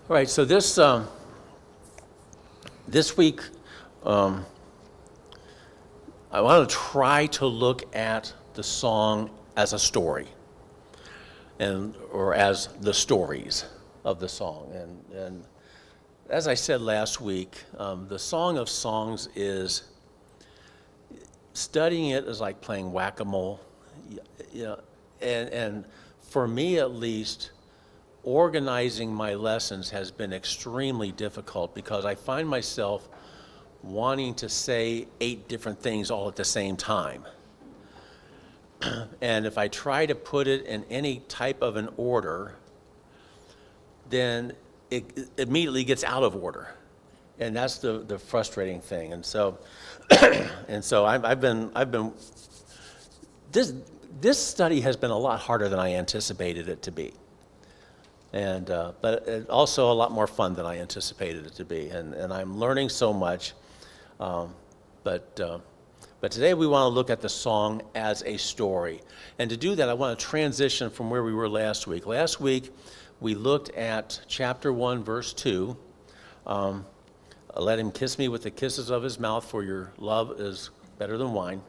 All right, so this week, I want to try to look at the song as a story, or as the stories of the song. And as I said last week, the Song of Songs is, studying it is like playing whack-a-mole. And for me at least, organizing my lessons has been extremely difficult because I find myself wanting to say 8 different things all at the same time. And if I try to put it in any type of an order, then it immediately gets out of order. And that's the frustrating thing. And so I've been this study has been a lot harder than I anticipated it to be. And but also a lot more fun than I anticipated it to be, and I'm learning so much. But today we want to look at the song as a story, and to do that, I want to transition from where we were last week. Last week we looked at chapter 1, verse 2. Let him kiss me with the kisses of his mouth, for your love is better than wine.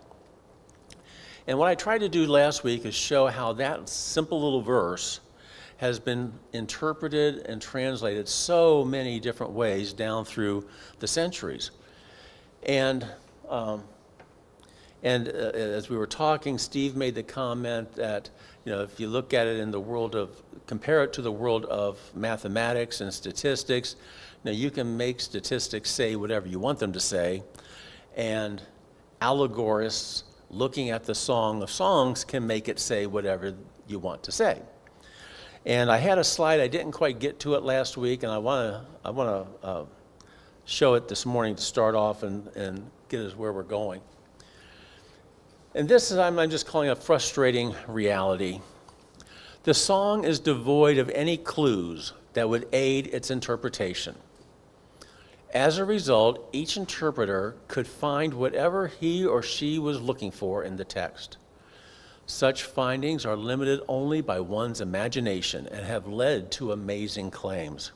And what I tried to do last week is show how that simple little verse has been interpreted and translated so many different ways down through the centuries. And as we were talking, Steve made the comment that, if you look at it in the world of, compare it to the world of mathematics and statistics, you can make statistics say whatever you want them to say, and allegorists looking at the Song of Songs can make it say whatever you want to say. And I had a slide, I didn't quite get to it last week, and I want to show it this morning to start off and get us where we're going. And this is, I'm just calling it a frustrating reality. The song is devoid of any clues that would aid its interpretation. As a result, each interpreter could find whatever he or she was looking for in the text. Such findings are limited only by one's imagination and have led to amazing claims.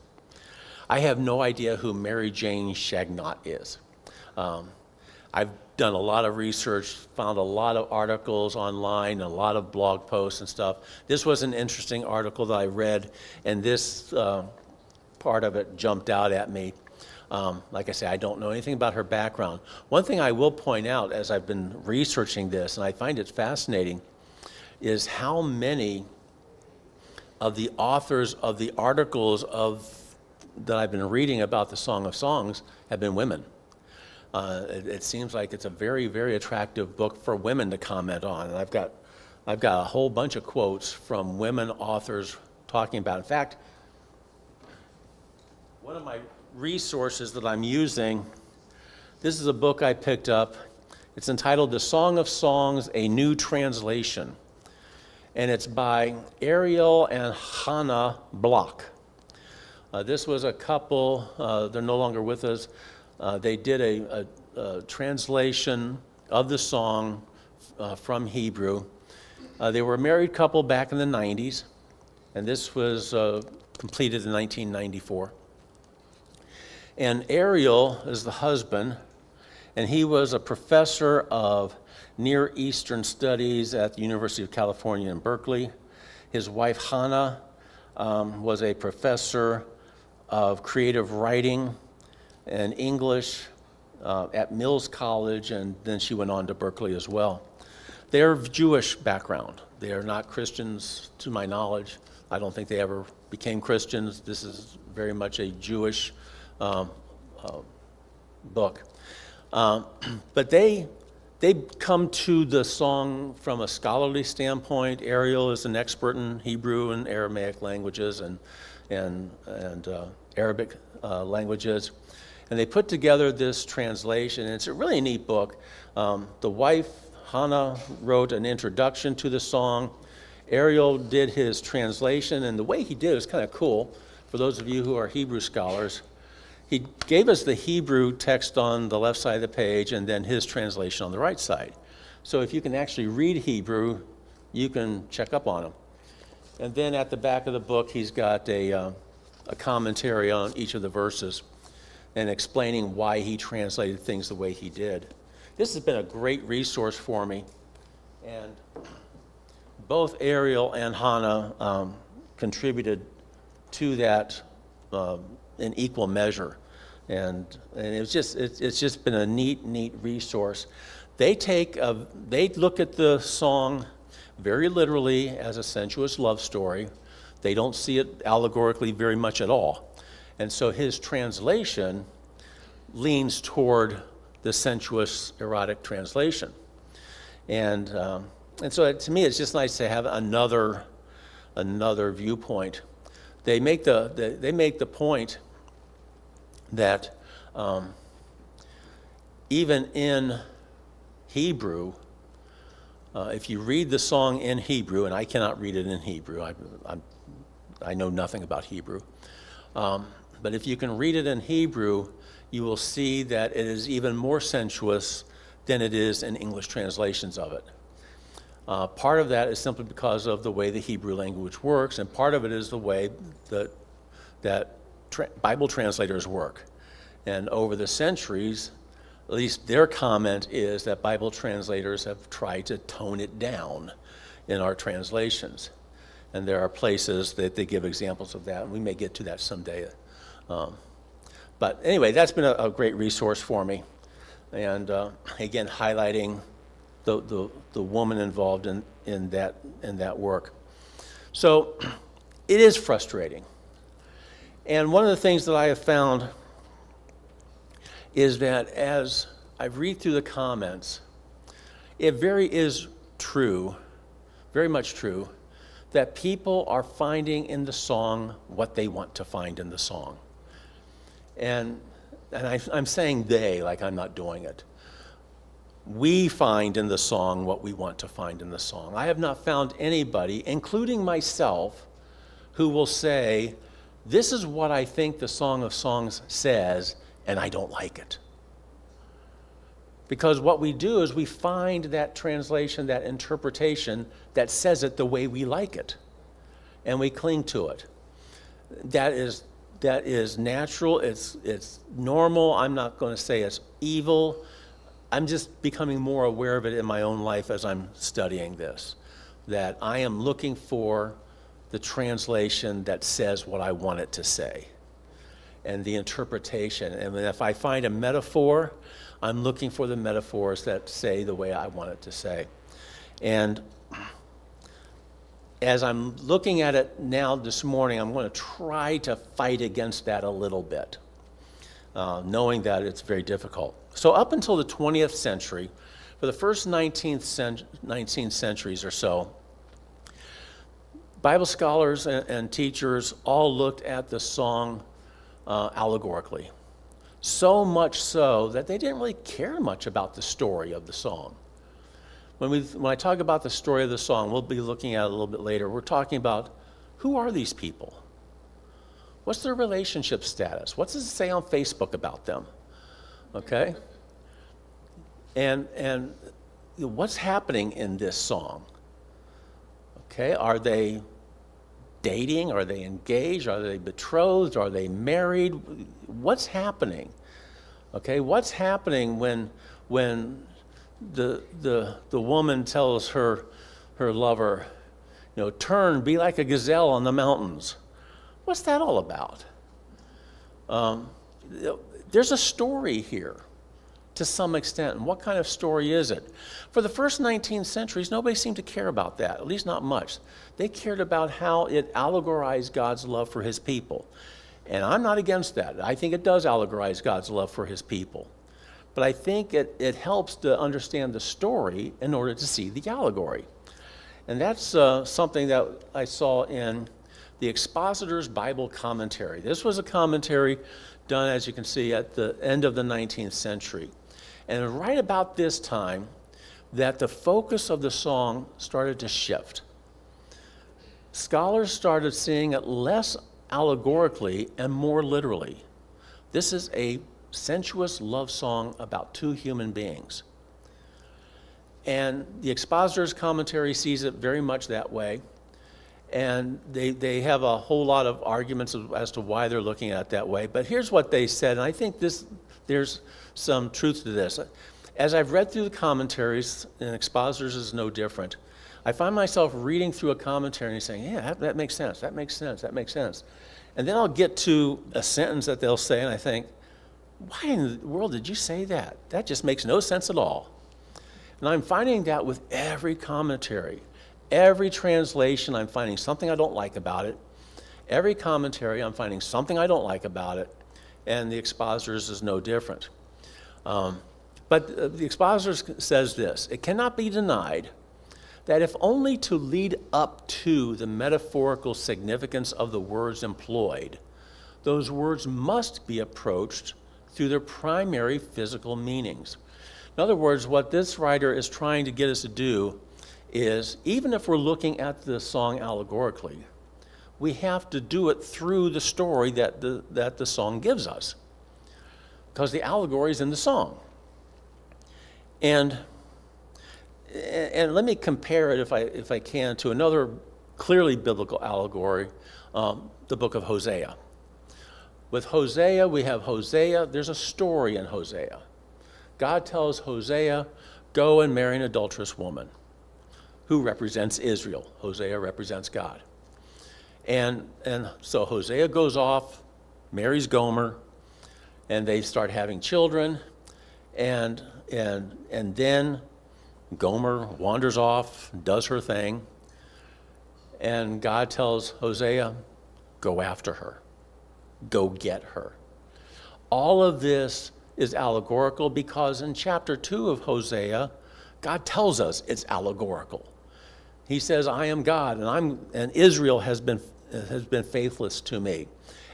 I have no idea who Mary Jane Shagnott is. I've done a lot of research, found a lot of articles online, a lot of blog posts and stuff. This was an interesting article that I read, and this part of it jumped out at me. Like I say, I don't know anything about her background. One thing I will point out as I've been researching this, and I find it fascinating, is how many of the authors of the articles that I've been reading about the Song of Songs have been women. It seems like it's a very, very attractive book for women to comment on. And I've got a whole bunch of quotes from women authors talking about it. In fact, one of my resources that I'm using, this is a book I picked up. It's entitled The Song of Songs, A New Translation. And it's by Ariel and Hannah Block. This was a couple, they're no longer with us. They did a translation of the song from Hebrew. They were a married couple back in the 90s, and this was completed in 1994. And Ariel is the husband, and he was a professor of Near Eastern Studies at the University of California in Berkeley. His wife, Hannah, was a professor of creative writing and English at Mills College, and then she went on to Berkeley as well. They're of Jewish background. They are not Christians, to my knowledge. I don't think they ever became Christians. This is very much a Jewish book. But they come to the song from a scholarly standpoint. Ariel is an expert in Hebrew and Aramaic languages and Arabic languages. And they put together this translation. And it's a really neat book. The wife, Hannah, wrote an introduction to the song. Ariel did his translation, and the way he did it was kind of cool. For those of you who are Hebrew scholars, he gave us the Hebrew text on the left side of the page and then his translation on the right side. So if you can actually read Hebrew, you can check up on him. And then at the back of the book, he's got a a commentary on each of the verses and explaining why he translated things the way he did. This has been a great resource for me, and both Ariel and Hannah contributed to that in equal measure, and it's just been a neat resource. They look at the song very literally as a sensuous love story. They don't see it allegorically very much at all, and so his translation leans toward the sensuous erotic translation, and so to me it's just nice to have another viewpoint. They make the point that even in Hebrew, if you read the song in Hebrew, and I cannot read it in Hebrew, I know nothing about Hebrew, but if you can read it in Hebrew, you will see that it is even more sensuous than it is in English translations of it. Part of that is simply because of the way the Hebrew language works, and part of it is the way that Bible translators work. And over the centuries, at least their comment is that Bible translators have tried to tone it down in our translations. And there are places that they give examples of that, and we may get to that someday. But anyway, that's been a great resource for me. And again, highlighting the woman involved in that work. So it is frustrating. And one of the things that I have found is that as I read through the comments, it is true, very much true, that people are finding in the song what they want to find in the song. And I'm saying they, like I'm not doing it. We find in the song what we want to find in the song. I have not found anybody, including myself, who will say, this is what I think the Song of Songs says, and I don't like it. Because what we do is we find that translation, that interpretation that says it the way we like it, and we cling to it. That is natural, it's normal. I'm not going to say it's evil. I'm just becoming more aware of it in my own life as I'm studying this, that I am looking for the translation that says what I want it to say, and the interpretation. And if I find a metaphor, I'm looking for the metaphors that say the way I want it to say. And as I'm looking at it now this morning, I'm going to try to fight against that a little bit, knowing that it's very difficult. So up until the 20th century, for the first 19 centuries or so, Bible scholars and teachers all looked at the song allegorically. So much so that they didn't really care much about the story of the song. When I talk about the story of the song, we'll be looking at it a little bit later. We're talking about, who are these people? What's their relationship status? What does it say on Facebook about them? Okay? And what's happening in this song? Okay, are they dating? Are they engaged? Are they betrothed? Are they married? What's happening? Okay, what's happening when the woman tells her lover, turn, be like a gazelle on the mountains? What's that all about? There's a story here to some extent. And what kind of story is it? For the first 19 centuries, nobody seemed to care about that, at least not much. They cared about how it allegorized God's love for his people. And I'm not against that. I think it does allegorize God's love for his people. But I think it helps to understand the story in order to see the allegory. And that's something that I saw in the Expositor's Bible Commentary. This was a commentary done, as you can see, at the end of the 19th century. And right about this time, that the focus of the song started to shift. Scholars started seeing it less allegorically and more literally. This is a sensuous love song about two human beings. And the Expositor's Commentary sees it very much that way. And they have a whole lot of arguments as to why they're looking at it that way. But here's what they said, and I think there's some truth to this. As I've read through the commentaries, and Expositors is no different, I find myself reading through a commentary and saying, yeah, that makes sense, that makes sense, that makes sense. And then I'll get to a sentence that they'll say, and I think, why in the world did you say that? That just makes no sense at all. And I'm finding that with every commentary. Every translation, I'm finding something I don't like about it. Every commentary, I'm finding something I don't like about it. And the Expositors is no different. But the Expositors says this: it cannot be denied that if only to lead up to the metaphorical significance of the words employed, those words must be approached through their primary physical meanings. In other words, what this writer is trying to get us to do is, even if we're looking at the song allegorically, we have to do it through the story that the song gives us, because the allegory is in the song. And let me compare it, if I can, to another clearly biblical allegory, the book of Hosea. With Hosea, we have Hosea. There's a story in Hosea. God tells Hosea, go and marry an adulterous woman, who represents Israel. Hosea represents God. And so Hosea goes off, marries Gomer, and they start having children, and then Gomer wanders off, does her thing, and God tells Hosea, go after her, go get her. All of this is allegorical because in chapter 2 of Hosea, God tells us it's allegorical. He says, I am God, and Israel has been faithless to me,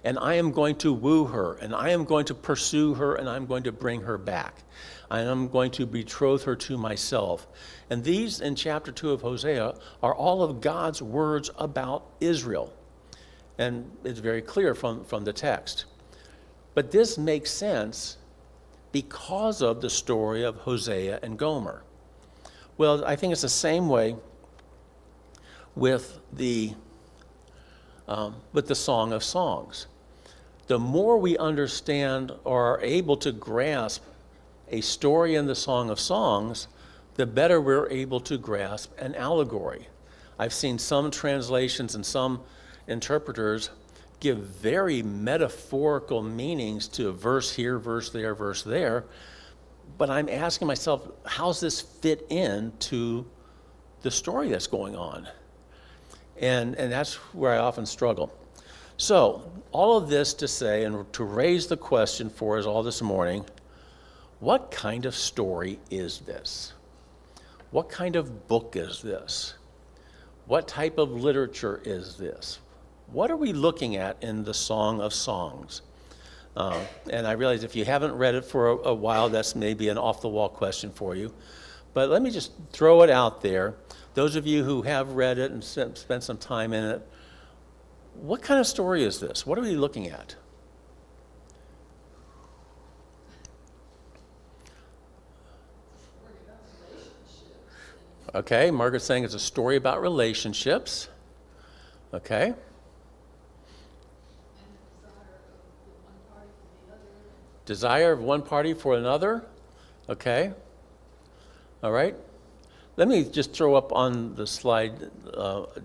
and I am going to woo her, and I am going to pursue her, and I'm going to bring her back. I am going to betroth her to myself. And these, in chapter 2 of Hosea, are all of God's words about Israel. And it's very clear from the text. But this makes sense because of the story of Hosea and Gomer. Well, I think it's the same way with the Song of Songs. The more we understand or are able to grasp a story in the Song of Songs, the better we're able to grasp an allegory. I've seen some translations and some interpreters give very metaphorical meanings to a verse here, verse there, but I'm asking myself, how's this fit into the story that's going on? And that's where I often struggle. So, all of this to say, and to raise the question for us all this morning, what kind of story is this? What kind of book is this? What type of literature is this? What are we looking at in the Song of Songs? And I realize if you haven't read it for a while, that's maybe an off-the-wall question for you. But let me just throw it out there. Those of you who have read it and spent some time in it, what kind of story is this? What are we looking at? Okay, Margaret's saying it's a story about relationships. Okay. Desire of one party for another. Okay. All right. Let me just throw up on the slide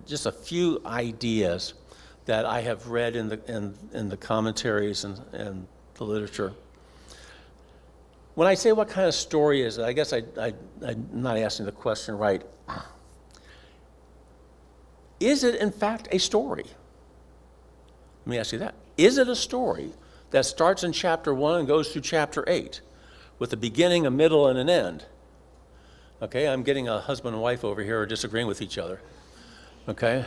just a few ideas that I have read in the commentaries and the literature. When I say what kind of story is it, I guess I'm not asking the question right. Is it in fact a story? Let me ask you that. Is it a story that starts in chapter 1 and goes through chapter 8 with a beginning, a middle, and an end? Okay, I'm getting a husband and wife over here who are disagreeing with each other. Okay?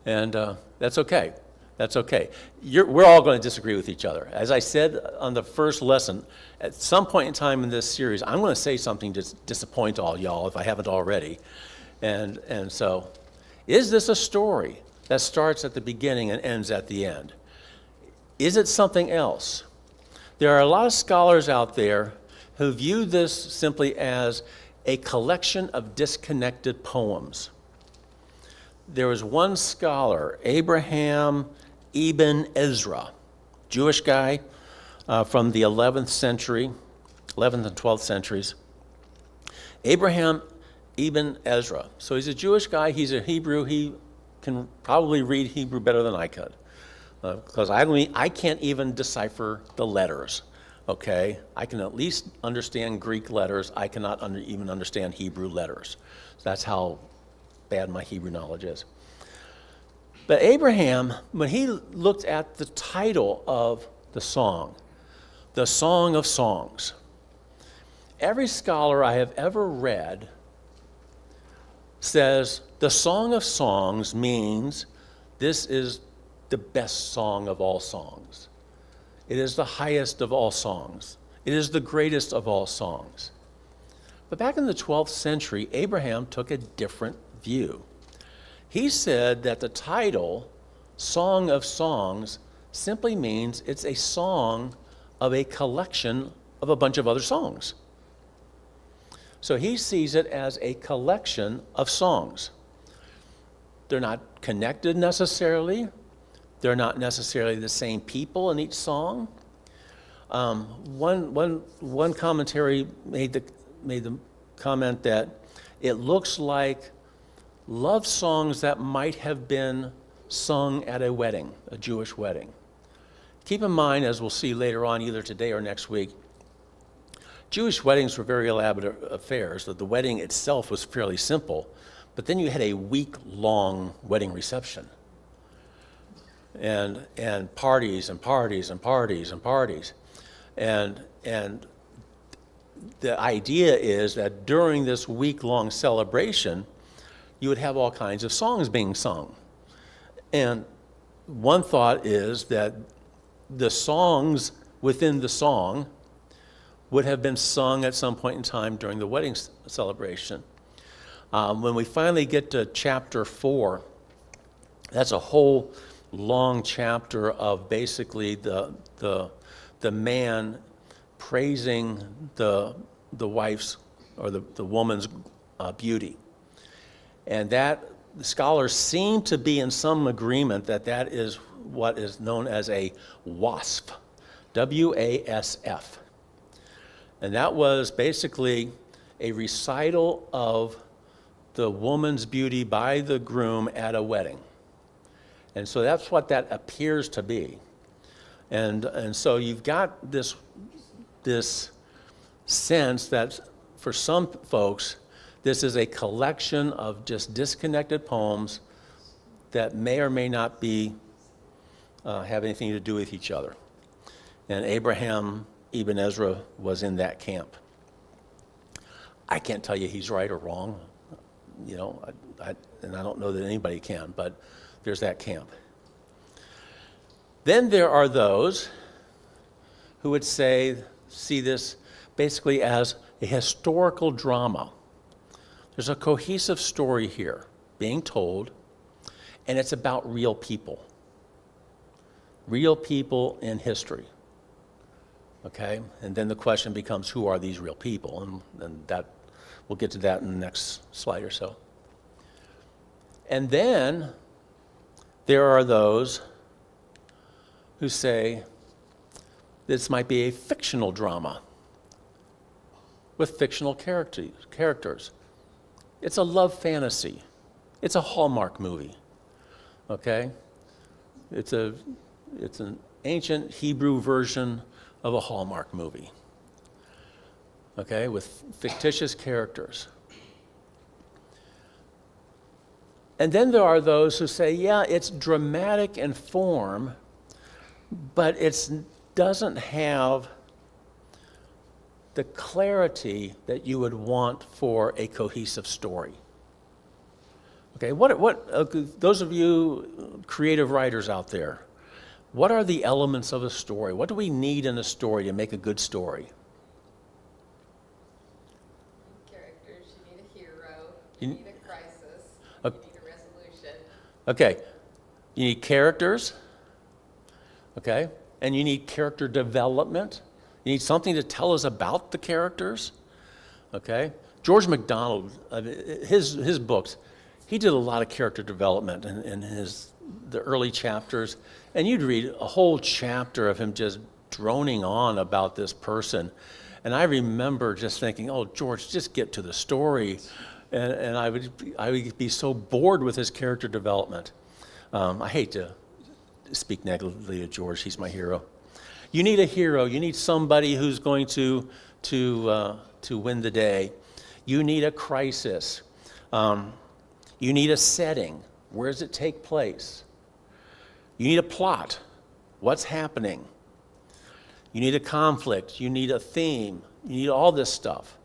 And that's okay. That's okay. We're all going to disagree with each other. As I said on the first lesson, at some point in time in this series, I'm going to say something to disappoint all y'all if I haven't already. And so, is this a story that starts at the beginning and ends at the end? Is it something else? There are a lot of scholars out there who view this simply as a collection of disconnected poems. there was one scholar, Abraham Ibn Ezra, Jewish guy from the 11th century, 11th and 12th centuries. Abraham Ibn Ezra. So he's a Jewish guy, he's a Hebrew, he can probably read Hebrew better than I could. Because I can't even decipher the letters, okay? I can at least understand Greek letters. I cannot even understand Hebrew letters. That's how bad my Hebrew knowledge is. But Abraham, when he looked at the title of the Song of Songs, every scholar I have ever read says the Song of Songs means this is the best song of all songs. It is the highest of all songs. It is the greatest of all songs. But back in the 12th century, Abraham took a different view. He said that the title, Song of Songs, simply means it's a song of a collection of a bunch of other songs. So he sees it as a collection of songs. They're not connected necessarily. They're not necessarily the same people in each song. One commentary made the comment that it looks like love songs that might have been sung at a wedding, a Jewish wedding. Keep in mind, as we'll see later on, either today or next week, Jewish weddings were very elaborate affairs. The wedding itself was fairly simple, but then you had a week-long wedding reception. And parties and parties and parties and parties. And the idea is that during this week-long celebration, you would have all kinds of songs being sung. And one thought is that the songs within the song would have been sung at some point in time during the wedding celebration. When we finally get to chapter 4, that's a whole long chapter of basically the man praising the wife's or the woman's beauty. And that the scholars seem to be in some agreement that that is what is known as a wasf, W-A-S-F. And that was basically a recital of the woman's beauty by the groom at a wedding. And so that's what that appears to be. And so you've got this sense that for some folks, this is a collection of just disconnected poems that may or may not be have anything to do with each other. And Abraham Ibn Ezra was in that camp. I can't tell you he's right or wrong, you know, and I don't know that anybody can, but there's that camp. Then there are those who would see this basically as a historical drama. There's a cohesive story here being told, and it's about real people in history. Okay, and then the question becomes, who are these real people? And that we'll get to that in the next slide or so. And then there are those who say this might be a fictional drama with fictional characters. It's a love fantasy. It's a Hallmark movie. Okay, it's an ancient Hebrew version of a Hallmark movie, okay, with fictitious characters. And then there are those who say, yeah, it's dramatic in form, but it doesn't have the clarity that you would want for a cohesive story. Okay, those of you creative writers out there, what are the elements of a story? What do we need in a story to make a good story? Characters, you need a hero, you need a crisis, you need a resolution. Okay, you need characters, okay, and you need character development. You need something to tell us about the characters, okay? George MacDonald, his books, he did a lot of character development in the early chapters, and you'd read a whole chapter of him just droning on about this person. And I remember just thinking, oh, George, just get to the story. And I would be so bored with his character development. I hate to speak negatively of George. He's my hero. You need a hero. You need somebody who's going to win the day. You need a crisis. You need a setting. Where does it take place? You need a plot. What's happening? You need a conflict. You need a theme. You need all this stuff.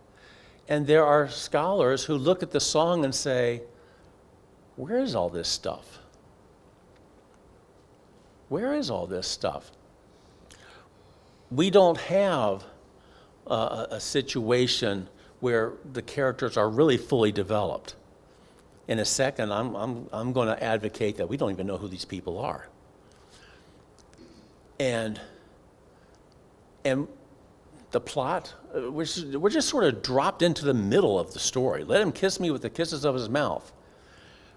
And there are scholars who look at the song and say, where is all this stuff? Where is all this stuff? We don't have a situation where the characters are really fully developed. In a second, I'm going to advocate that we don't even know who these people are. And the plot, we're just sort of dropped into the middle of the story. Let him kiss me with the kisses of his mouth.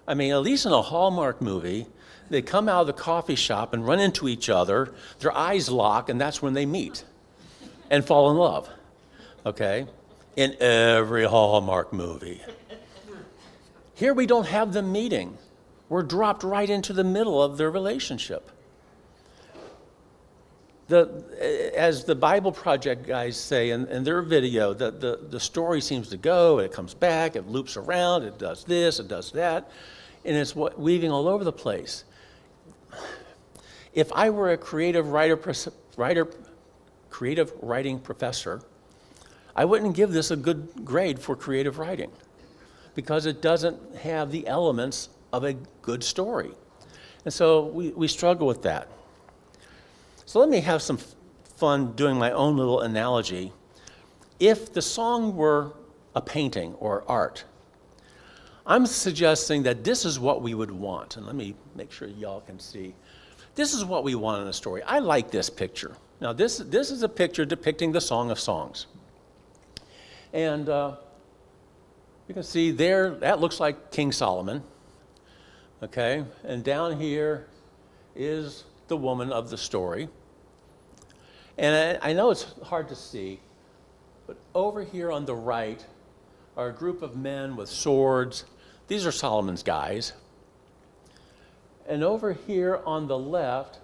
I mean, at least in a Hallmark movie, they come out of the coffee shop and run into each other, their eyes lock, and that's when they meet and fall in love, okay? In every Hallmark movie. Here we don't have them meeting. We're dropped right into the middle of their relationship. As the Bible Project guys say in their video, the story seems to go, it comes back, it loops around, it does this, it does that, and it's weaving all over the place. If I were a creative writing professor, I wouldn't give this a good grade for creative writing because it doesn't have the elements of a good story. And so we struggle with that. So let me have some fun doing my own little analogy. If the song were a painting or art, I'm suggesting that this is what we would want. And let me make sure y'all can see. This is what we want in a story. I like this picture. Now this is a picture depicting the Song of Songs. And you can see there, that looks like King Solomon. Okay, and down here is the woman of the story. And I know it's hard to see, but over here on the right are a group of men with swords. These are Solomon's guys. And over here on the left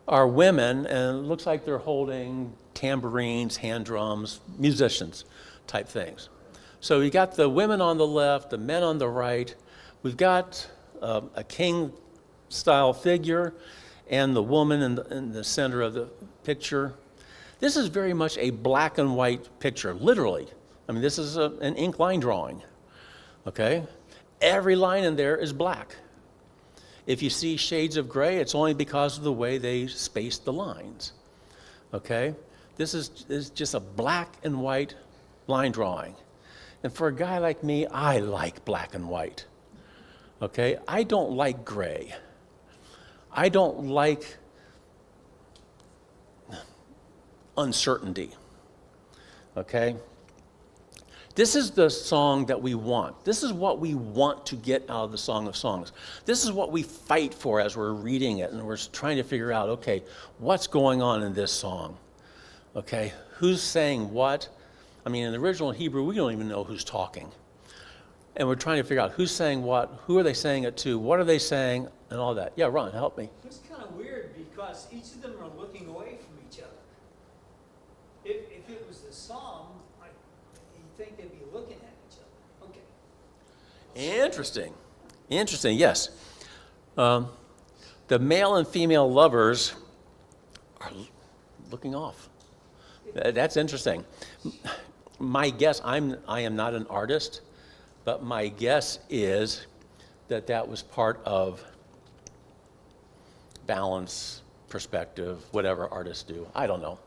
are women, and it looks like they're holding tambourines, hand drums, musicians type things. So you got the women on the left, the men on the right. We've got a king-style figure and the woman in the center of the picture. This is very much a black and white picture, literally. I mean, this is an ink line drawing, okay? Every line in there is black. If you see shades of gray, it's only because of the way they spaced the lines, okay? This is just a black and white line drawing. And for a guy like me, I like black and white, okay? I don't like gray. I don't like uncertainty, okay? This is the song that we want. This is what we want to get out of the Song of Songs. This is what we fight for as we're reading it, and we're trying to figure out, okay, what's going on in this song, okay? Who's saying what? I mean, in the original Hebrew, we don't even know who's talking. And we're trying to figure out who's saying what, who are they saying it to, what are they saying, and all that. Yeah, Ron, help me. It's kind of weird because each of them are looking away from each other. If it was the psalm, you'd think they'd be looking at each other. Okay. Interesting. Interesting, yes. The male and female lovers are looking off. That's interesting. My guess, I am not an artist, but my guess is that was part of balance, perspective, whatever artists do. I don't know.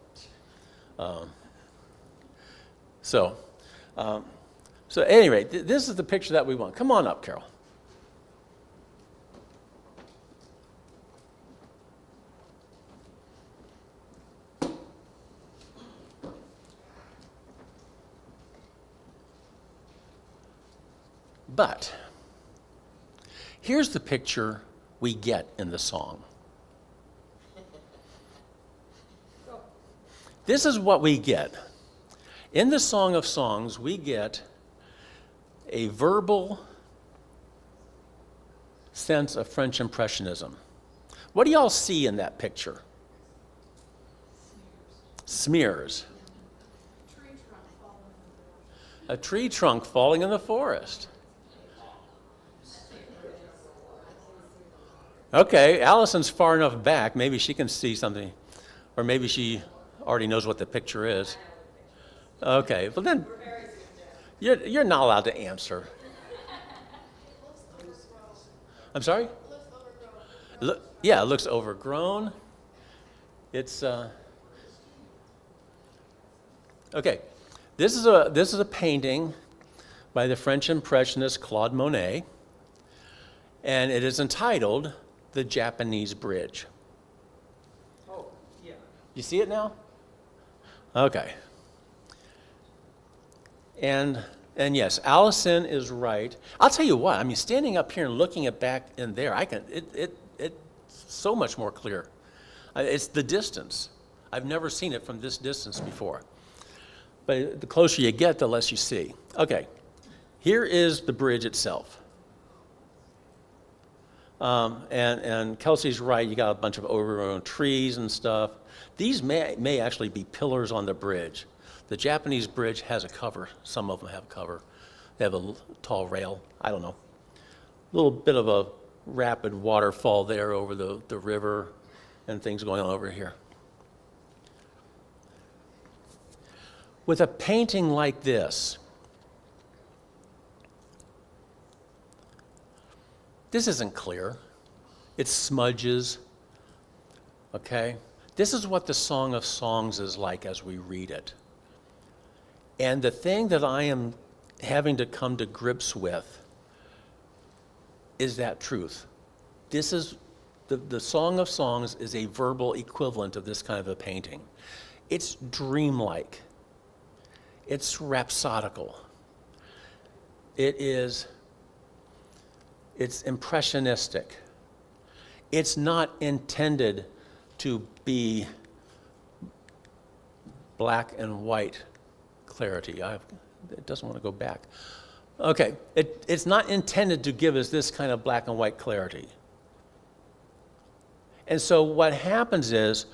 So at any rate, this is the picture that we want. Come on up, Carol. But Here's the picture we get in the song. This is what we get. In the Song of Songs, we get a verbal sense of French Impressionism. What do y'all see in that picture? Smears. A tree trunk falling in the forest. Okay, Allison's far enough back, maybe she can see something, or maybe she already knows what the picture is. Okay, well then, you're not allowed to answer. I'm sorry? Yeah, it looks overgrown. It's, okay, this is a painting by the French Impressionist Claude Monet, and it is entitled The Japanese Bridge. Oh, yeah. You see it now? Okay. And yes, Allison is right. I'll tell you what, I mean, standing up here and looking at back in there, it's so much more clear. It's the distance. I've never seen it from this distance before. But the closer you get, the less you see. Okay, here is the bridge itself. And Kelsey's right, you got a bunch of overgrown trees and stuff. These may actually be pillars on the bridge. The Japanese bridge has a cover. Some of them have cover. They have a tall rail. I don't know. A little bit of a rapid waterfall there over the river and things going on over here. With a painting like this, this isn't clear. It smudges, okay? This is what the Song of Songs is like as we read it. And the thing that I am having to come to grips with is that truth. This is, the Song of Songs is a verbal equivalent of this kind of a painting. It's dreamlike. It's rhapsodical. It's impressionistic. It's not intended to be black and white clarity. It doesn't want to go back. Okay, it's not intended to give us this kind of black and white clarity. And so what happens is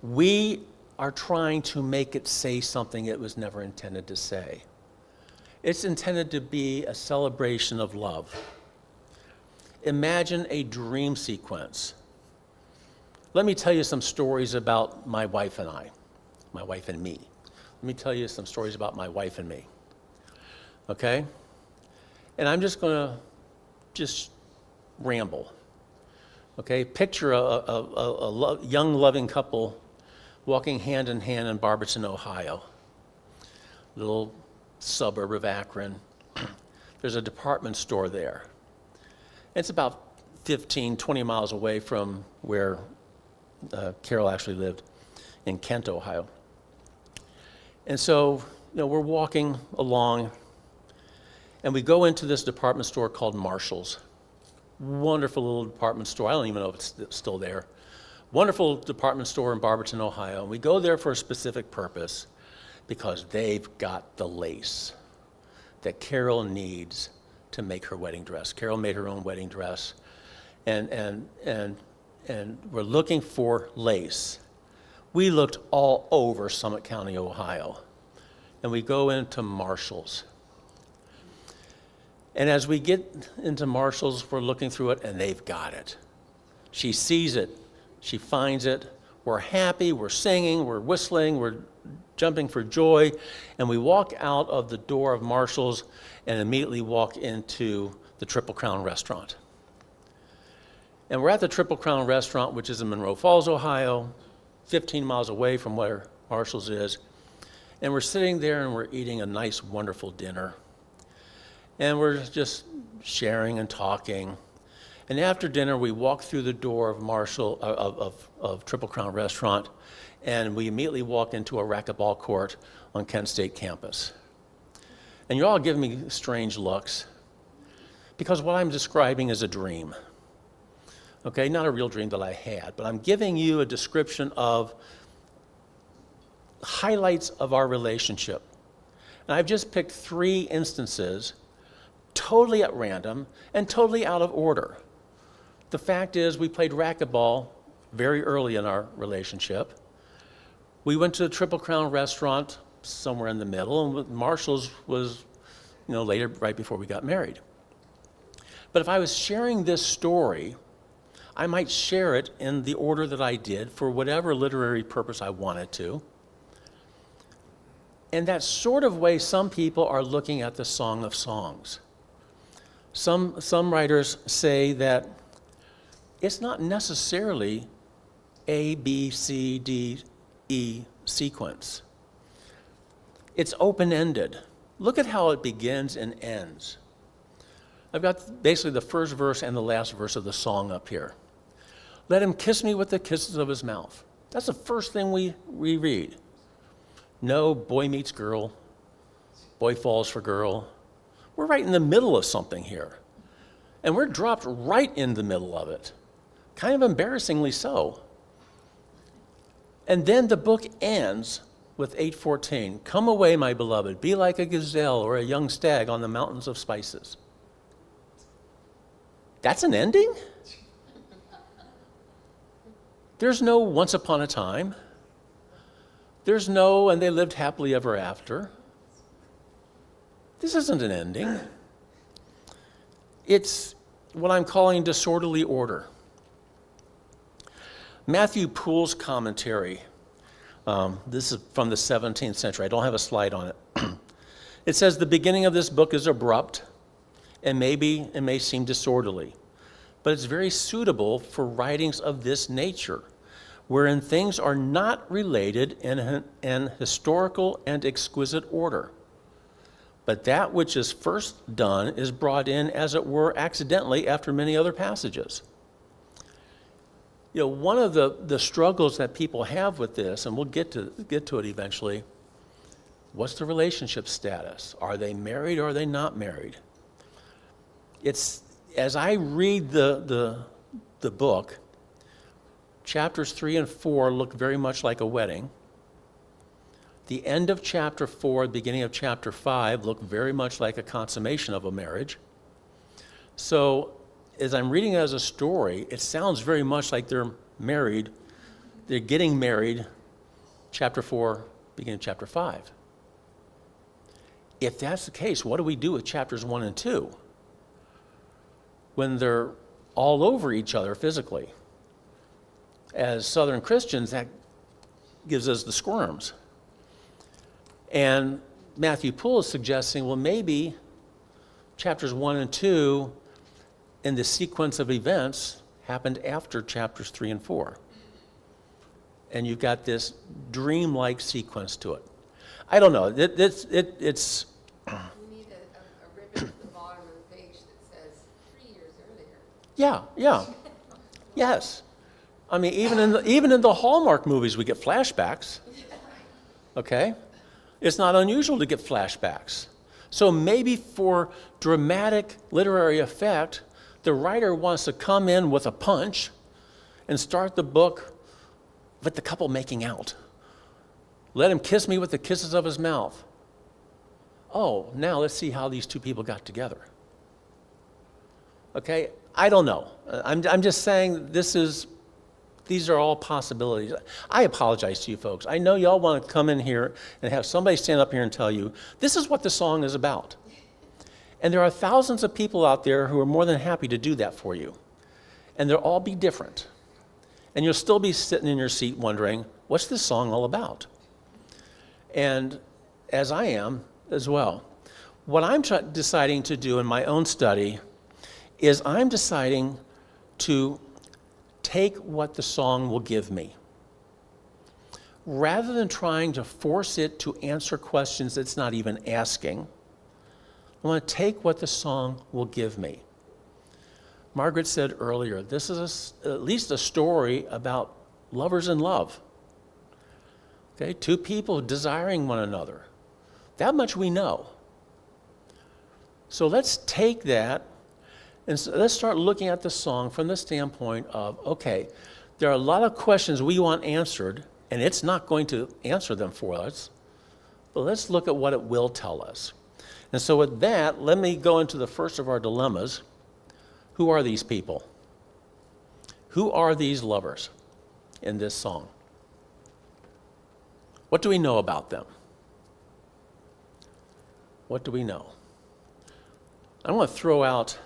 we are trying to make it say something it was never intended to say. It's intended to be a celebration of love. Imagine a dream sequence. Let me tell you some stories about my wife and I, my wife and me. Let me tell you some stories about my wife and me. Okay? And I'm just going to just ramble. Okay? Picture a young, loving couple walking hand in hand in Barberton, Ohio, little suburb of Akron. There's a department store there. It's about 15, 20 miles away from where Carol actually lived, in Kent, Ohio. And so, we're walking along, and we go into this department store called Marshall's. Wonderful little department store. I don't even know if it's still there. Wonderful department store in Barberton, Ohio. And we go there for a specific purpose, because they've got the lace that Carol needs to make her wedding dress. Carol made her own wedding dress. And we're looking for lace. We looked all over Summit County, Ohio. And we go into Marshall's. And as we get into Marshall's, we're looking through it, and they've got it. She sees it. She finds it. We're happy. We're singing. We're whistling. We're jumping for joy. And we walk out of the door of Marshall's and immediately walk into the Triple Crown restaurant. And we're at the Triple Crown restaurant, which is in Monroe Falls, Ohio, 15 miles away from where Marshall's is. And we're sitting there and we're eating a nice, wonderful dinner. And we're just sharing and talking. And after dinner, we walk through the door of Triple Crown restaurant, and we immediately walk into a racquetball court on Kent State campus. And you're all giving me strange looks, Because what I'm describing is a dream. Okay, not a real dream that I had, but I'm giving you a description of highlights of our relationship. And I've just picked 3 instances, totally at random and totally out of order. The fact is, we played racquetball very early in our relationship. We went to the Triple Crown restaurant somewhere in the middle, and Marshall's was, later, right before we got married. But if I was sharing this story, I might share it in the order that I did for whatever literary purpose I wanted to. In that sort of way, some people are looking at the Song of Songs. Some writers say that it's not necessarily A, B, C, D, E sequence. It's open-ended. Look at how it begins and ends. I've got basically the first verse and the last verse of the song up here. Let him kiss me with the kisses of his mouth. That's the first thing we read. No boy meets girl, boy falls for girl. We're right in the middle of something here. And we're dropped right in the middle of it. Kind of embarrassingly so. And then the book ends with 8:14. Come away, my beloved, be like a gazelle or a young stag on the mountains of spices. That's an ending? There's no once upon a time. There's no, and they lived happily ever after. This isn't an ending. It's what I'm calling disorderly order. Matthew Poole's commentary, this is from the 17th century. I don't have a slide on it. It says, the beginning of this book is abrupt, and maybe it may seem disorderly, but it's very suitable for writings of this nature, wherein things are not related in an historical and exquisite order. But that which is first done is brought in, as it were, accidentally after many other passages. One of the struggles that people have with this, and we'll get to it eventually, what's the relationship status? Are they married or are they not married? It's, as I read the book, chapters 3 and 4 look very much like a wedding. The end of chapter 4, the beginning of chapter 5 look very much like a consummation of a marriage. So as I'm reading it as a story, it sounds very much like they're married. They're getting married, chapter 4, beginning of chapter 5. If that's the case, what do we do with chapters 1 and 2? When they're all over each other physically. As Southern Christians, that gives us the squirms. And Matthew Poole is suggesting, well, maybe chapters 1 and 2 in the sequence of events happened after chapters 3 and 4. And you've got this dreamlike sequence to it. I don't know. It's You need a ribbon at the bottom of the page that says 3 years earlier. Yeah. Yes. I mean, even in the Hallmark movies, we get flashbacks. Okay? It's not unusual to get flashbacks. So maybe for dramatic literary effect, the writer wants to come in with a punch and start the book with the couple making out. Let him kiss me with the kisses of his mouth. Oh, now let's see how these two people got together. Okay? I don't know. I'm just saying these are all possibilities. I apologize to you folks. I know y'all want to come in here and have somebody stand up here and tell you, this is what the song is about. And there are thousands of people out there who are more than happy to do that for you. And they'll all be different. And you'll still be sitting in your seat wondering, what's this song all about? And as I am as well, what I'm deciding to do in my own study is I'm deciding to take what the song will give me. Rather than trying to force it to answer questions it's not even asking, I want to take what the song will give me. Margaret said earlier, this is at least a story about lovers in love. Okay, two people desiring one another. That much we know. So let's take that And so let's start looking at the song from the standpoint of, okay, there are a lot of questions we want answered, and it's not going to answer them for us, but let's look at what it will tell us. And so with that, let me go into the first of our dilemmas. Who are these people? Who are these lovers in this song? What do we know about them? What do we know? I want to throw out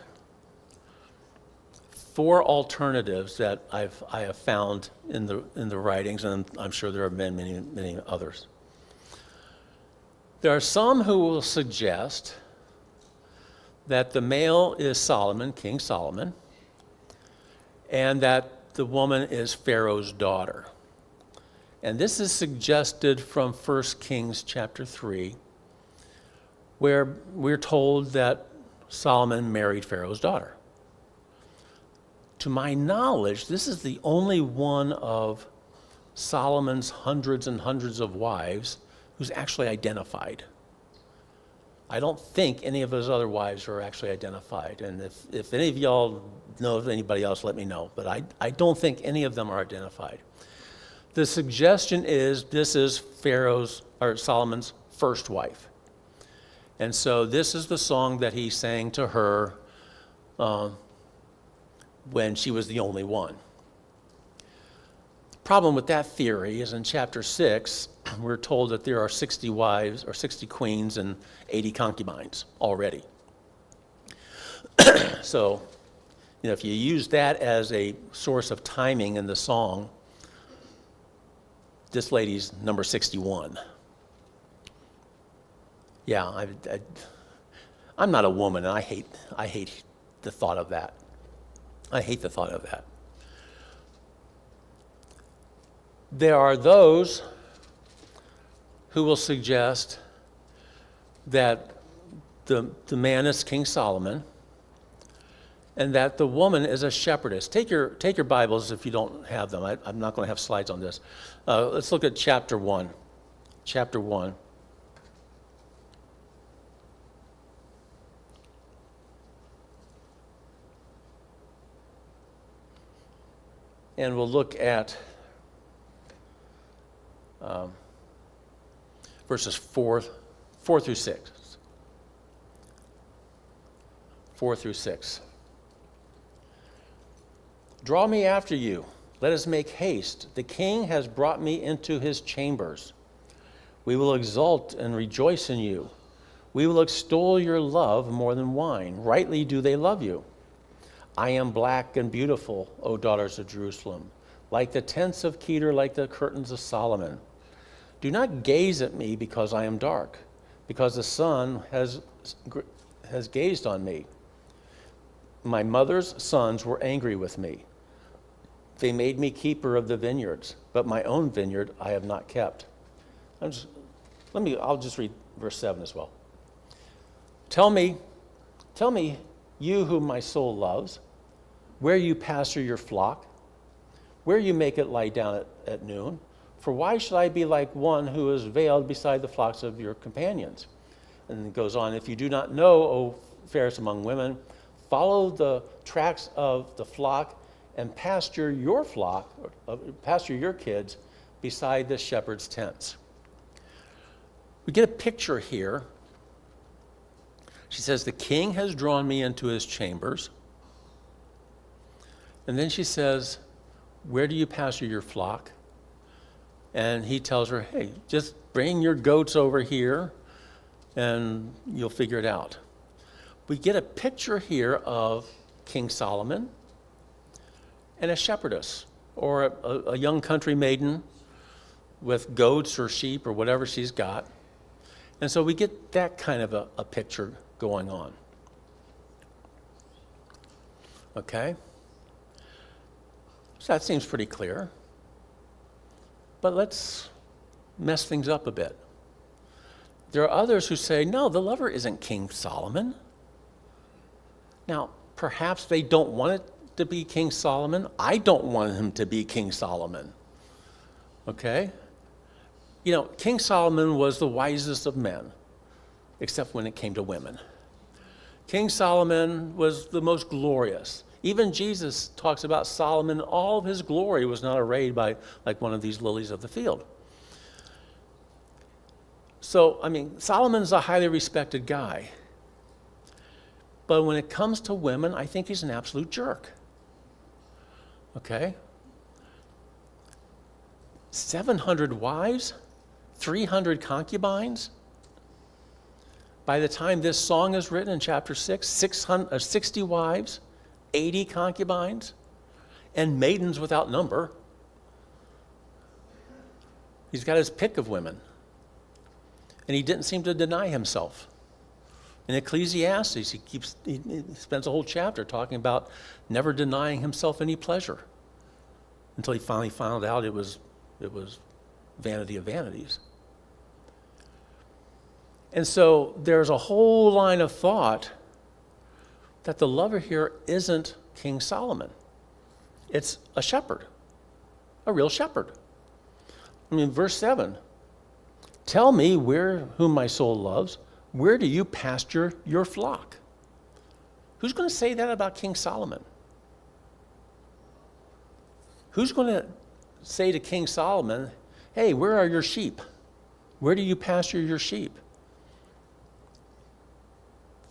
4 alternatives that I have found in the writings, and I'm sure there are many others. There are some who will suggest that the male is Solomon, King Solomon, and that the woman is Pharaoh's daughter. And this is suggested from 1 Kings chapter 3, where we're told that Solomon married Pharaoh's daughter. To my knowledge, this is the only one of Solomon's hundreds and hundreds of wives who's actually identified. I don't think any of his other wives are actually identified. And if any of y'all know of anybody else, let me know. But I don't think any of them are identified. The suggestion is this is Solomon's first wife. And so this is the song that he sang to her when she was the only one. The problem with that theory is in chapter 6, we're told that there are 60 wives or 60 queens and 80 concubines already. So, if you use that as a source of timing in the song, this lady's number 61. Yeah, I'm not a woman, and I hate the thought of that. I hate the thought of that. There are those who will suggest that the man is King Solomon and that the woman is a shepherdess. Take your Bibles if you don't have them. I'm not going to have slides on this. Let's look at chapter 1. Chapter 1. And we'll look at verses 4 through 6. 4 through 6. Draw me after you. Let us make haste. The king has brought me into his chambers. We will exult and rejoice in you. We will extol your love more than wine. Rightly do they love you. I am black and beautiful, O daughters of Jerusalem, like the tents of Kedar, like the curtains of Solomon. Do not gaze at me because I am dark, because the sun has gazed on me. My mother's sons were angry with me. They made me keeper of the vineyards, but my own vineyard I have not kept. I'll just read verse 7 as well. Tell me, you whom my soul loves, where you pasture your flock, where you make it lie down at noon. For why should I be like one who is veiled beside the flocks of your companions? And it goes on, if you do not know, O fairest among women, follow the tracks of the flock and pasture your flock, pasture your kids beside the shepherd's tents. We get a picture here. She says, the king has drawn me into his chambers. And then she says, where do you pasture your flock? And he tells her, hey, just bring your goats over here and you'll figure it out. We get a picture here of King Solomon and a shepherdess or a young country maiden with goats or sheep or whatever she's got. And so we get that kind of a picture going on. Okay? So that seems pretty clear. But let's mess things up a bit. There are others who say, no, the lover isn't King Solomon. Now, perhaps they don't want it to be King Solomon. I don't want him to be King Solomon. Okay? King Solomon was the wisest of men, except when it came to women. King Solomon was the most glorious. Even Jesus talks about Solomon, all of his glory was not arrayed by like one of these lilies of the field. So, I mean, Solomon's a highly respected guy. But when it comes to women, I think he's an absolute jerk. Okay? 700 wives, 300 concubines. By the time this song is written in chapter 6, 60 wives, 80 concubines, and maidens without number. He's got his pick of women. And he didn't seem to deny himself. In Ecclesiastes, he spends a whole chapter talking about never denying himself any pleasure until he finally found out it was vanity of vanities. And so there's a whole line of thought that the lover here isn't King Solomon. It's a shepherd, a real shepherd. I mean, verse 7, tell me whom my soul loves, where do you pasture your flock? Who's going to say that about King Solomon? Who's going to say to King Solomon, hey, where are your sheep? Where do you pasture your sheep?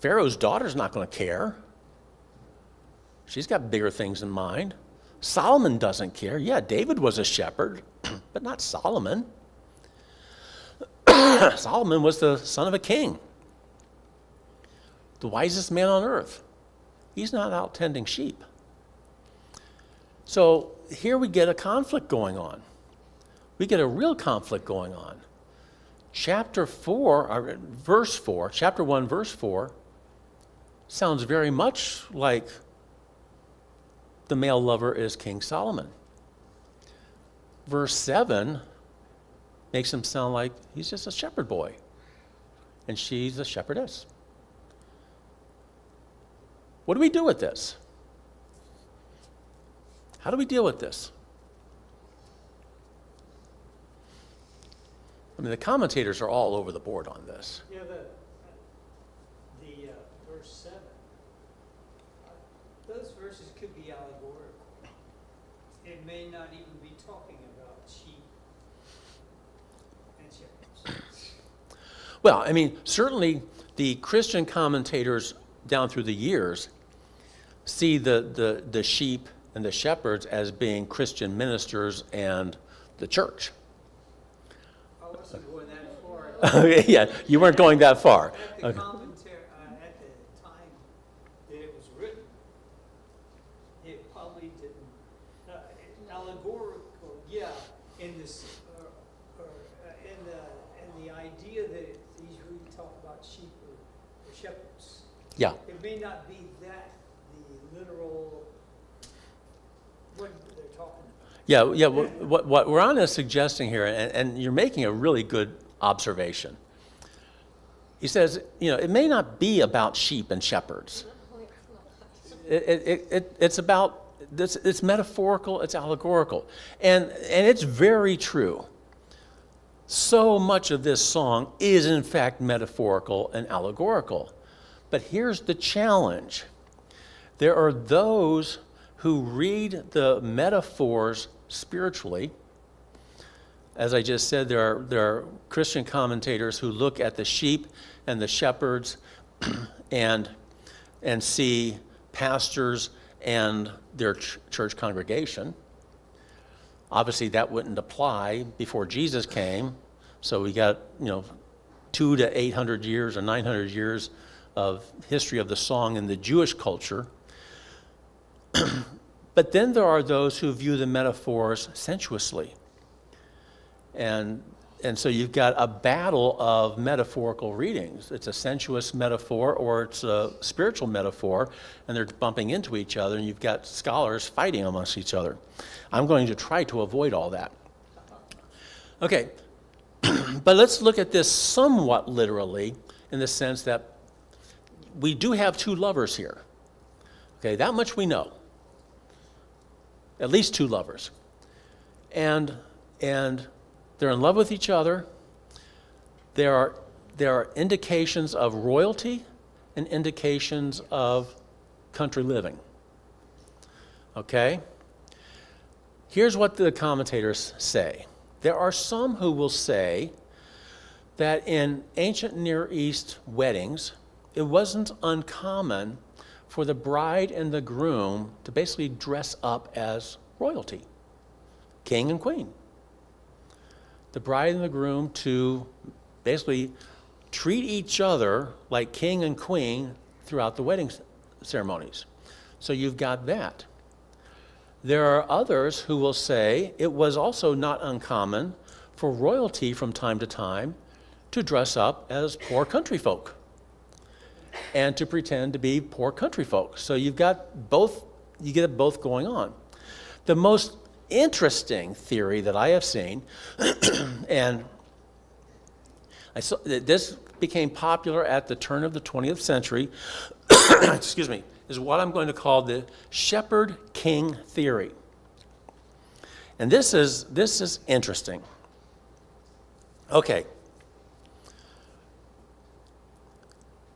Pharaoh's daughter's not going to care. She's got bigger things in mind. Solomon doesn't care. Yeah, David was a shepherd, but not Solomon. Solomon was the son of a king, the wisest man on earth. He's not out tending sheep. So here we get a conflict going on. We get a real conflict going on. Chapter 1, verse 4, sounds very much like the male lover is King Solomon. Verse 7 makes him sound like he's just a shepherd boy, and she's a shepherdess. What do we do with this? How do we deal with this? I mean, the commentators are all over the board on this. Yeah, the verse 7, those verses could be allegorical. It may not even be talking about sheep and shepherds. Well, I mean, certainly the Christian commentators down through the years see the sheep and the shepherds as being Christian ministers and the church. I wasn't going that far. Yeah, you weren't going that far. At the Okay. commentary, at the time that it was written, it probably didn't. Allegorical, yeah, in this, in the idea that these really talk about sheep or shepherds. Yeah. It may not be that the literal what they're talking about. Yeah. What Ron is suggesting here, and you're making a really good observation. He says, it may not be about sheep and shepherds. It's about this. It's metaphorical. It's allegorical, and it's very true. So much of this song is in fact metaphorical and allegorical. But here's the challenge. There are those who read the metaphors spiritually. As I just said, there are Christian commentators who look at the sheep and the shepherds and see pastors and their church congregation. Obviously, that wouldn't apply before Jesus came. So we got 200 to 800 years or 900 years of history of the song in the Jewish culture. But then there are those who view the metaphors sensuously. And so you've got a battle of metaphorical readings. It's a sensuous metaphor or it's a spiritual metaphor, and they're bumping into each other, and you've got scholars fighting amongst each other. I'm going to try to avoid all that. Okay, but let's look at this somewhat literally in the sense that we do have two lovers here. Okay, that much we know. At least two lovers. And they're in love with each other. There are indications of royalty and indications of country living. Okay? Here's what the commentators say. There are some who will say that in ancient Near East weddings, it wasn't uncommon for the bride and the groom to basically dress up as royalty, king and queen. The bride and the groom to basically treat each other like king and queen throughout the wedding ceremonies. So you've got that. There are others who will say it was also not uncommon for royalty from time to time to dress up as poor country folk and to pretend to be poor country folk. So you've got both, you get both going on. The most interesting theory that I have seen, and I saw, this became popular at the turn of the 20th century, excuse me, is what I'm going to call the shepherd king theory. And this is interesting. Okay.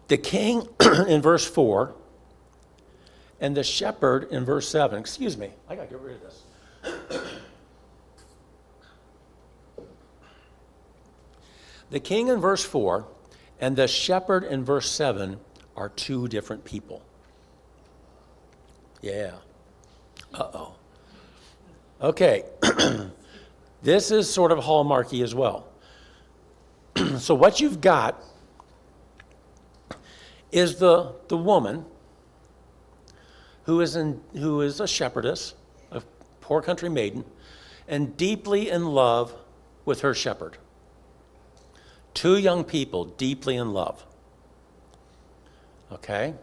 The king in verse 4 and the shepherd in verse 7. Excuse me, I got to get rid of this. The king in verse 4 and the shepherd in verse 7 are two different people. Yeah. Uh-oh. Okay. This is sort of hallmarky as well. So what you've got is the woman who is a shepherdess, a poor country maiden, and deeply in love with her shepherd. Two young people deeply in love. Okay?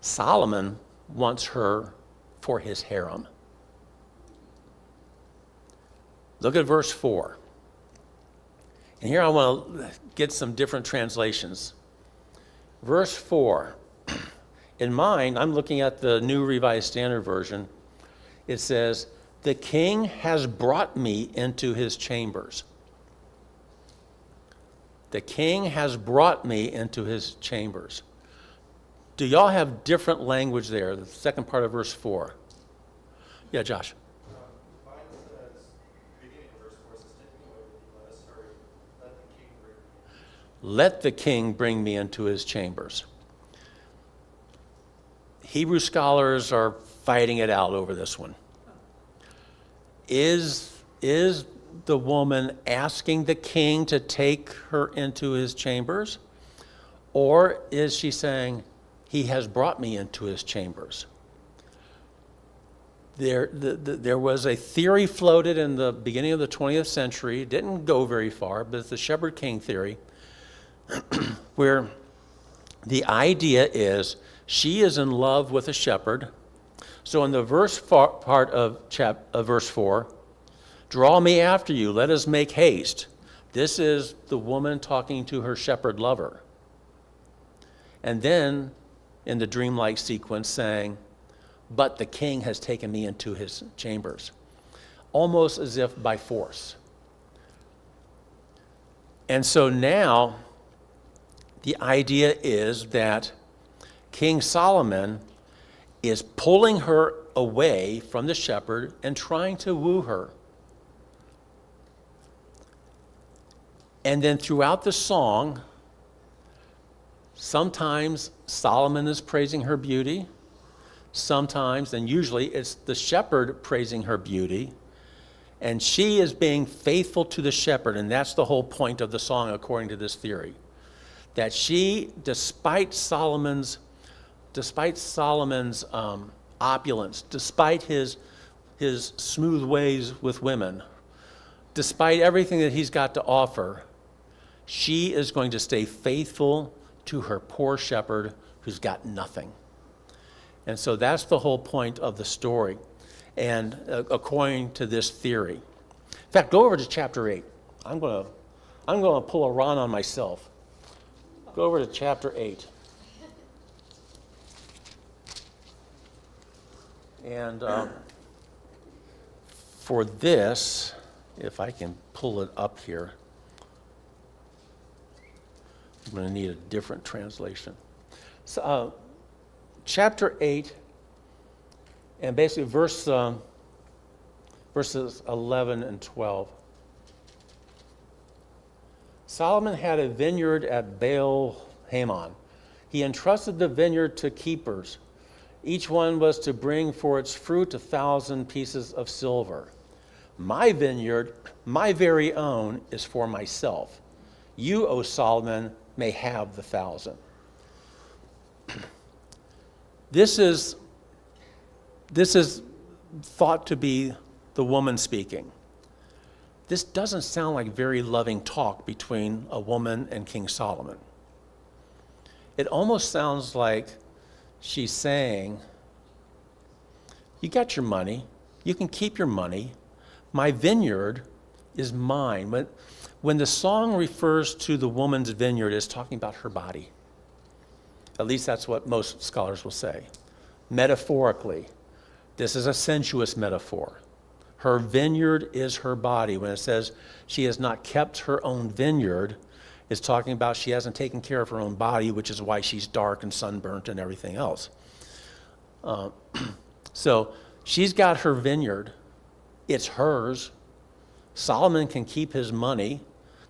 Solomon wants her for his harem. Look at verse 4. And here I want to get some different translations. Verse 4. In mine, I'm looking at the New Revised Standard Version. It says, "The king has brought me into his chambers." The king has brought me into his chambers. Do y'all have different language there? The second part of verse 4. Yeah, Josh. Mine says, beginning of verse 4 says, "Take me away with you, let us hurry. Let the king bring me." Let the king bring me into his chambers. Hebrew scholars are fighting it out over this one. Is the woman asking the king to take her into his chambers? Or is she saying, he has brought me into his chambers? There was a theory floated in the beginning of the 20th century, didn't go very far, but it's the shepherd king theory, where the idea is she is in love with a shepherd. So in the part of verse 4, "Draw me after you, let us make haste." This is the woman talking to her shepherd lover. And then in the dreamlike sequence saying, "But the king has taken me into his chambers," almost as if by force. And so now the idea is that King Solomon is pulling her away from the shepherd and trying to woo her. And then throughout the song, sometimes Solomon is praising her beauty. Sometimes, and usually, it's the shepherd praising her beauty. And she is being faithful to the shepherd. And that's the whole point of the song, according to this theory. That she, despite Solomon's opulence, despite his smooth ways with women, despite everything that he's got to offer, she is going to stay faithful to her poor shepherd who's got nothing. And so that's the whole point of the story, and according to this theory. In fact, go over to chapter 8. I'm going to pull a Ron on myself. Go over to chapter 8. And for this, if I can pull it up here, I'm going to need a different translation. So, chapter 8, and basically verses 11 and 12. Solomon had a vineyard at Baal-Hamon. He entrusted the vineyard to keepers. Each one was to bring for its fruit 1,000 pieces of silver. My vineyard, my very own, is for myself. You, O Solomon, may have the 1,000. This is thought to be the woman speaking. This doesn't sound like very loving talk between a woman and King Solomon. It almost sounds like she's saying, you got your money, you can keep your money, my vineyard is mine. When the song refers to the woman's vineyard, it's talking about her body. At least that's what most scholars will say. Metaphorically, this is a sensuous metaphor. Her vineyard is her body. When it says she has not kept her own vineyard, it's talking about she hasn't taken care of her own body, which is why she's dark and sunburnt and everything else. So she's got her vineyard. It's hers. Solomon can keep his money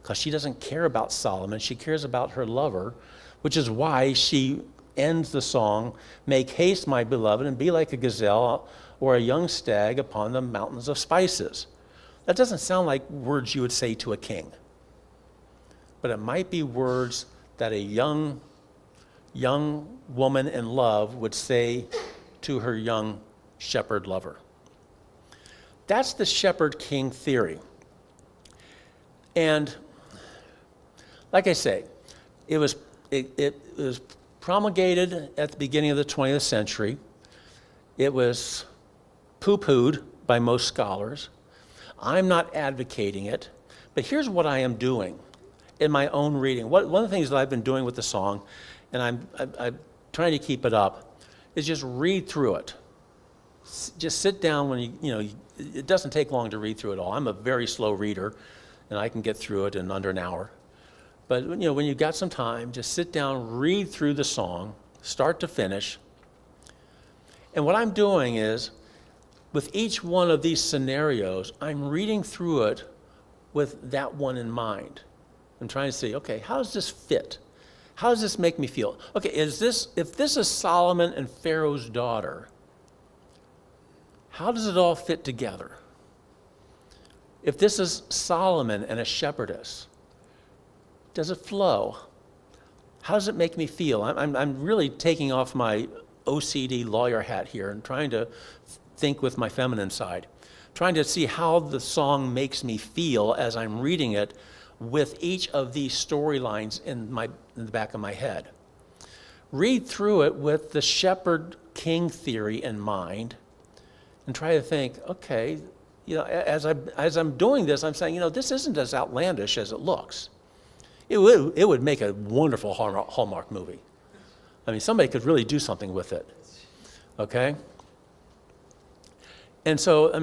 because she doesn't care about Solomon. She cares about her lover, which is why she ends the song, "Make haste, my beloved, and be like a gazelle or a young stag upon the mountains of spices." That doesn't sound like words you would say to a king. But it might be words that a young woman in love would say to her young shepherd lover. That's the shepherd-king theory. And like I say, it was promulgated at the beginning of the 20th century. It was poo-pooed by most scholars. I'm not advocating it, but here's what I am doing in my own reading. One of the things that I've been doing with the song, and I'm trying to keep it up, is just read through it. Just sit down when it doesn't take long to read through it all. I'm a very slow reader, and I can get through it in under an hour. But when you've got some time, just sit down, read through the song, start to finish. And what I'm doing is, with each one of these scenarios, I'm reading through it with that one in mind. I'm trying to see, okay, how does this fit? How does this make me feel? Okay, if this is Solomon and Pharaoh's daughter, how does it all fit together? If this is Solomon and a shepherdess, does it flow? How does it make me feel? I'm really taking off my OCD lawyer hat here and trying to think with my feminine side, trying to see how the song makes me feel as I'm reading it with each of these storylines in the back of my head. Read through it with the shepherd-king theory in mind and try to think, okay, as I'm doing this, I'm saying, this isn't as outlandish as it looks. It would make a wonderful Hallmark movie. I mean, somebody could really do something with it, okay? And so,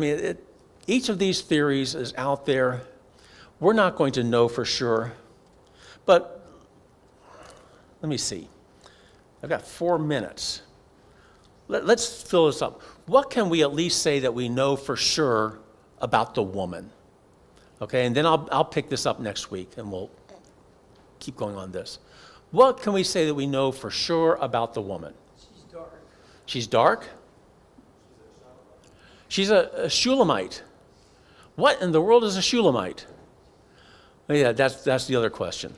each of these theories is out there. We're not going to know for sure, but let me see. I've got 4 minutes. Let's fill this up. What can we at least say that we know for sure about the woman? Okay, and then I'll pick this up next week, and we'll keep going on this. What can we say that we know for sure about the woman? She's dark. She's dark? She's a Shulamite. What in the world is a Shulamite? Oh, yeah, that's the other question.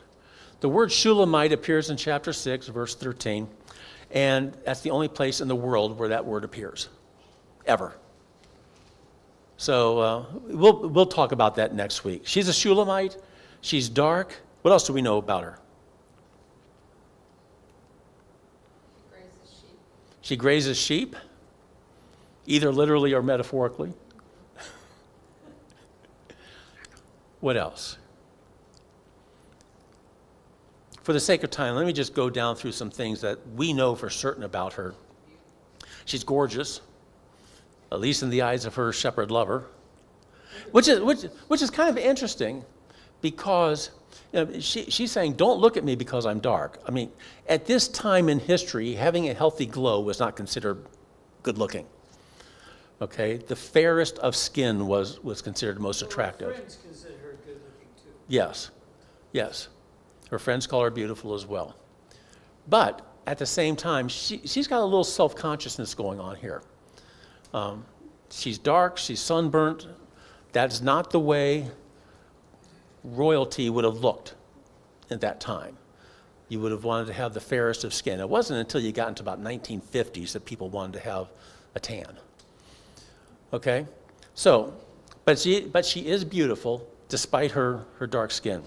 The word Shulamite appears in chapter 6, verse 13, and that's the only place in the world where that word appears, ever. So we'll talk about that next week. She's a Shulamite. She's dark. What else do we know about her? She grazes sheep. She grazes sheep, either literally or metaphorically. What else? For the sake of time, let me just go down through some things that we know for certain about her. She's gorgeous, at least in the eyes of her shepherd lover, which is kind of interesting because You know, she's saying, don't look at me because I'm dark. I mean, at this time in history, having a healthy glow was not considered good looking. Okay, the fairest of skin was considered most attractive. Her friends consider her good looking too. Yes, yes. Her friends call her beautiful as well. But at the same time, she's got a little self-consciousness going on here. She's dark, she's sunburnt. That's not the way royalty would have looked at that time. You would have wanted to have the fairest of skin. It wasn't until you got into about 1950s that people wanted to have a tan. Okay? So, but she is beautiful despite her dark skin.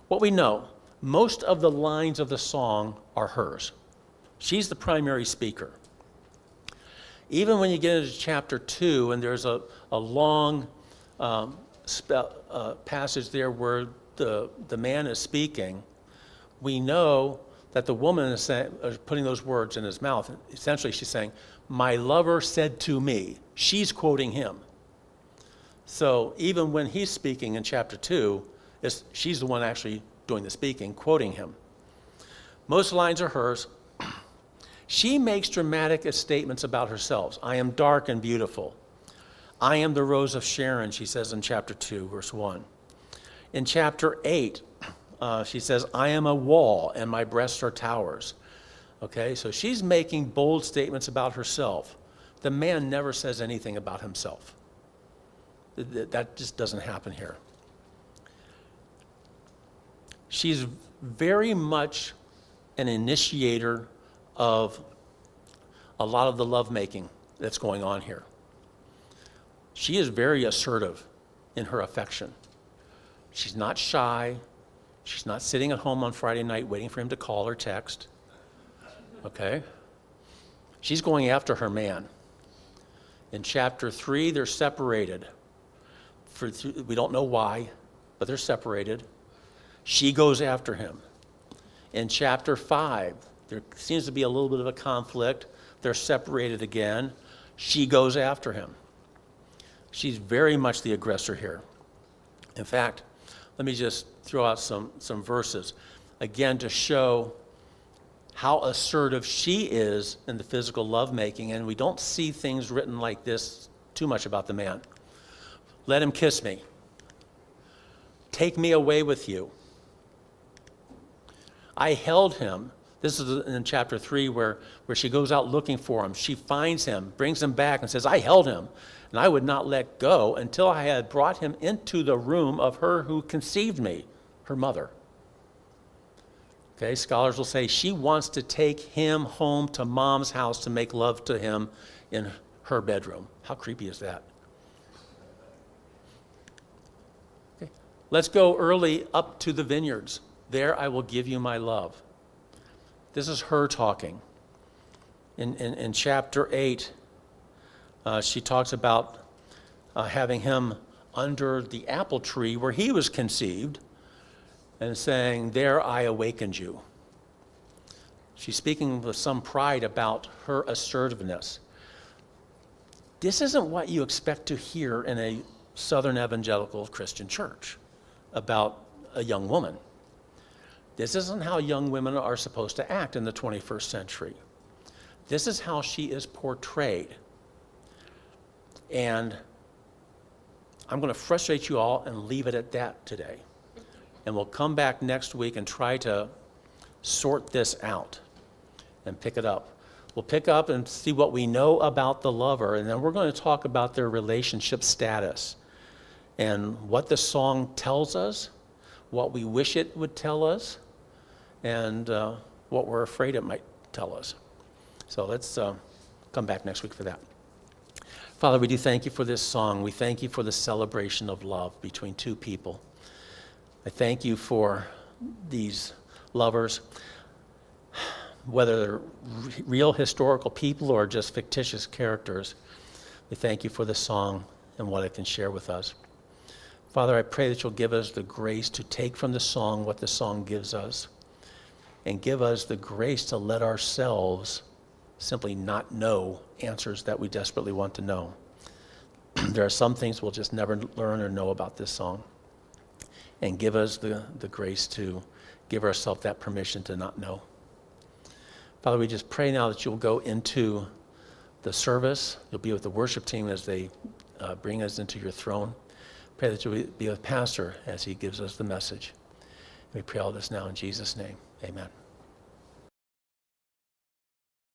What we know, most of the lines of the song are hers. She's the primary speaker. Even when you get into chapter 2, and there's a long passage there where the man is speaking, we know that the woman is putting those words in his mouth. Essentially, she's saying, my lover said to me. She's quoting him. So even when he's speaking in chapter 2, she's the one actually doing the speaking, quoting him. Most lines are hers. She makes dramatic statements about herself. I am dark and beautiful. I am the rose of Sharon, she says in chapter 2, verse 1. In chapter 8, she says, I am a wall and my breasts are towers. Okay, so she's making bold statements about herself. The man never says anything about himself. That just doesn't happen here. She's very much an initiator of a lot of the lovemaking that's going on here. She is very assertive in her affection. She's not shy. She's not sitting at home on Friday night waiting for him to call or text. Okay? She's going after her man. In chapter 3, they're separated. We don't know why, but they're separated. She goes after him. In chapter 5, there seems to be a little bit of a conflict. They're separated again. She goes after him. She's very much the aggressor here. In fact, let me just throw out some verses, again, to show how assertive she is in the physical lovemaking, and we don't see things written like this too much about the man. Let him kiss me. Take me away with you. I held him. This is in chapter 3 where she goes out looking for him. She finds him, brings him back, and says, I held him, and I would not let go until I had brought him into the room of her who conceived me, her mother. Okay, scholars will say she wants to take him home to mom's house to make love to him in her bedroom. How creepy is that? Okay. Let's go early up to the vineyards. There I will give you my love. This is her talking. In chapter 8, she talks about having him under the apple tree where he was conceived and saying, there I awakened you. She's speaking with some pride about her assertiveness. This isn't what you expect to hear in a Southern evangelical Christian church about a young woman. This isn't how young women are supposed to act in the 21st century. This is how she is portrayed. And I'm going to frustrate you all and leave it at that today. And we'll come back next week and try to sort this out and pick it up. We'll pick up and see what we know about the lover, and then we're going to talk about their relationship status and what the song tells us, what we wish it would tell us, and what we're afraid it might tell us. So let's come back next week for that. Father, we do thank you for this song. We thank you for the celebration of love between two people. I thank you for these lovers, whether they're real historical people or just fictitious characters. We thank you for the song and what it can share with us. Father, I pray that you'll give us the grace to take from the song what the song gives us, and give us the grace to let ourselves simply not know answers that we desperately want to know. There are some things we'll just never learn or know about this song. and give us the grace to give ourselves that permission to not know. Father, we just pray now that you'll go into the service. You'll be with the worship team as they bring us into your throne. Pray that you'll be with Pastor as he gives us the message. We pray all this now in Jesus' name. Amen.